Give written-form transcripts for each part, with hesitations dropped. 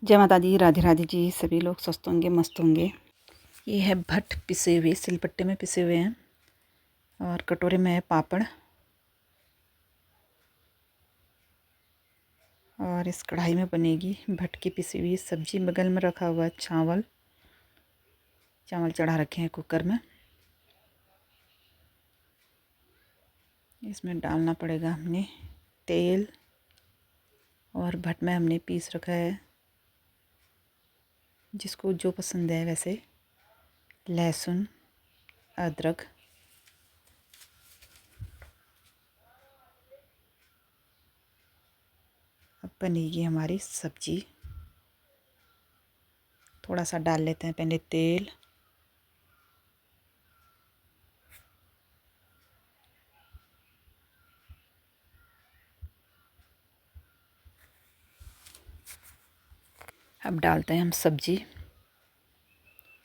जय माता दी, राधे राधे जी। सभी लोग स्वस्थ होंगे, मस्त होंगे। ये है भट्ट पिसे हुए, सिलपट्टे में पिसे हुए हैं और कटोरे में है पापड़ और इस कढ़ाई में बनेगी भट्ट की पिसी हुई सब्जी। बगल में रखा हुआ है चावल चढ़ा रखे हैं कुकर में। इसमें डालना पड़ेगा हमने तेल और भट्ट में हमने पीस रखा है, जिसको जो पसंद है वैसे, लहसुन, अदरक। अब बनेगी हमारी सब्जी। थोड़ा सा डाल लेते हैं पहले तेल। अब डालते हैं हम सब्जी।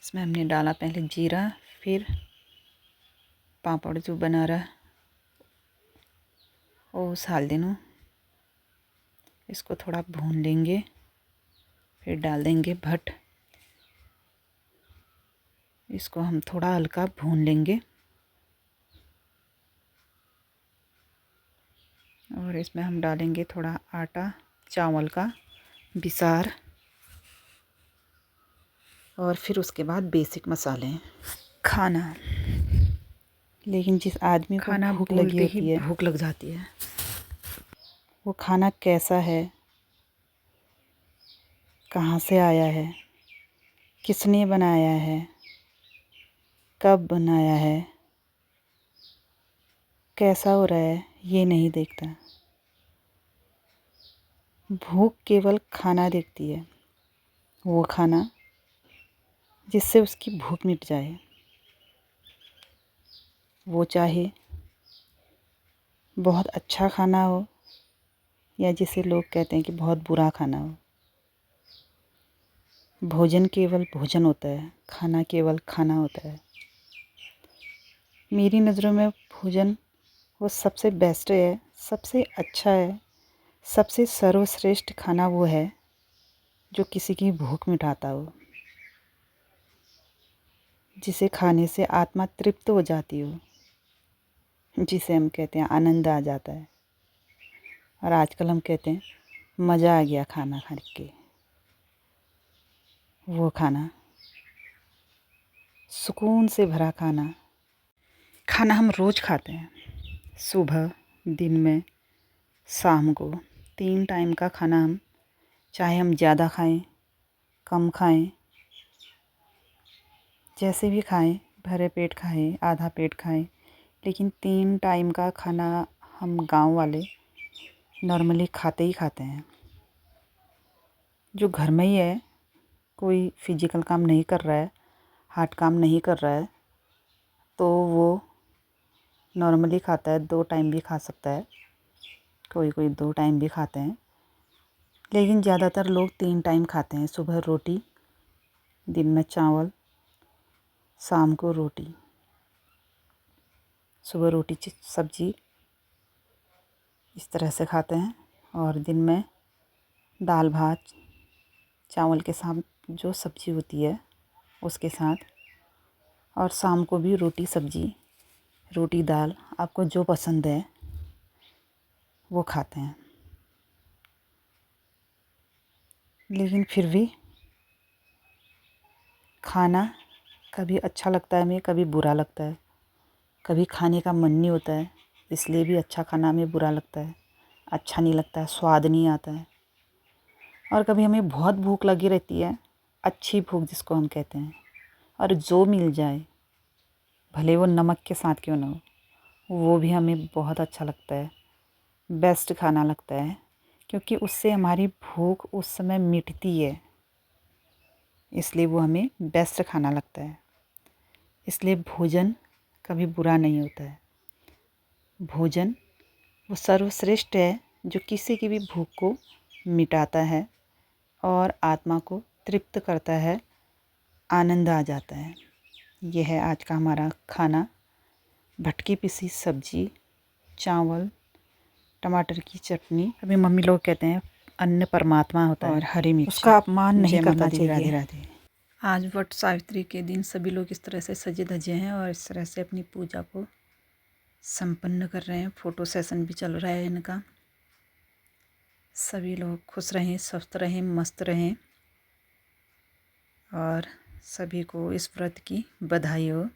इसमें हमने डाला पहले जीरा, फिर पापड़ जो बना रहा वो उसाल देना। इसको थोड़ा भून लेंगे, फिर डाल देंगे भट्ट। इसको हम थोड़ा हल्का भून लेंगे और इसमें हम डालेंगे थोड़ा आटा चावल का बिसार और फिर उसके बाद बेसिक मसाले खाना। लेकिन जिस आदमी को खाना भूख लगी होती है, भूख लग जाती है, वो खाना कैसा है, कहाँ से आया है, किसने बनाया है, कब बनाया है, कैसा हो रहा है, ये नहीं देखता। भूख केवल खाना देखती है, वो खाना जिससे उसकी भूख मिट जाए। वो चाहे बहुत अच्छा खाना हो या जिसे लोग कहते हैं कि बहुत बुरा खाना हो। भोजन केवल भोजन होता है, खाना केवल खाना होता है। मेरी नज़रों में भोजन वो सबसे बेस्ट है, सबसे अच्छा है, सबसे सर्वश्रेष्ठ खाना वो है जो किसी की भूख मिटाता हो, जिसे खाने से आत्मा तृप्त हो जाती हो, जिसे हम कहते हैं आनंद आ जाता है। और आजकल हम कहते हैं मज़ा आ गया खाना खा के। वो खाना, सुकून से भरा खाना। खाना हम रोज़ खाते हैं, सुबह, दिन में, शाम को। 3 टाइम का खाना हम, चाहे हम ज़्यादा खाएं, कम खाएं, जैसे भी खाएं, भरे पेट खाएं, आधा पेट खाएं, लेकिन 3 टाइम का खाना हम गांव वाले नॉर्मली खाते ही खाते हैं। जो घर में ही है, कोई फिजिकल काम नहीं कर रहा है, हार्ड काम नहीं कर रहा है, तो वो नॉर्मली खाता है। 2 टाइम भी खा सकता है, कोई कोई 2 टाइम भी खाते हैं, लेकिन ज़्यादातर लोग 3 टाइम खाते हैं। सुबह रोटी, दिन में चावल, शाम को रोटी। सुबह रोटी सब्जी इस तरह से खाते हैं और दिन में दाल भात चावल के साथ जो सब्ज़ी होती है उसके साथ, और शाम को भी रोटी सब्ज़ी, रोटी दाल, आपको जो पसंद है वो खाते हैं। लेकिन फिर भी खाना कभी अच्छा लगता है हमें, कभी बुरा लगता है। कभी खाने का मन नहीं होता है, इसलिए भी अच्छा खाना हमें बुरा लगता है, अच्छा नहीं लगता है, स्वाद नहीं आता है। और कभी हमें बहुत भूख लगी रहती है, अच्छी भूख जिसको हम कहते हैं, और जो मिल जाए, भले वो नमक के साथ क्यों ना हो, वो भी हमें बहुत अच्छा लगता है, बेस्ट खाना लगता है, क्योंकि उससे हमारी भूख उस समय मिटती है, इसलिए वो हमें बेस्ट खाना लगता है। इसलिए भोजन कभी बुरा नहीं होता है। भोजन वो सर्वश्रेष्ठ है जो किसी की भी भूख को मिटाता है और आत्मा को तृप्त करता है, आनंद आ जाता है। यह है आज का हमारा खाना। भट्ट की पिसी सब्जी, चावल, टमाटर की चटनी। अभी मम्मी लोग कहते हैं अन्न परमात्मा होता है और हरी मिर्च, उसका अपमान नहीं जय माता करना दी, चाहिए। राधे राधे। आज वट सावित्री के दिन सभी लोग इस तरह से सजे धजे हैं और इस तरह से अपनी पूजा को संपन्न कर रहे हैं। फ़ोटो सेशन भी चल रहा है इनका। सभी लोग खुश रहें, स्वस्थ रहें, मस्त रहें और सभी को इस व्रत की बधाई हो।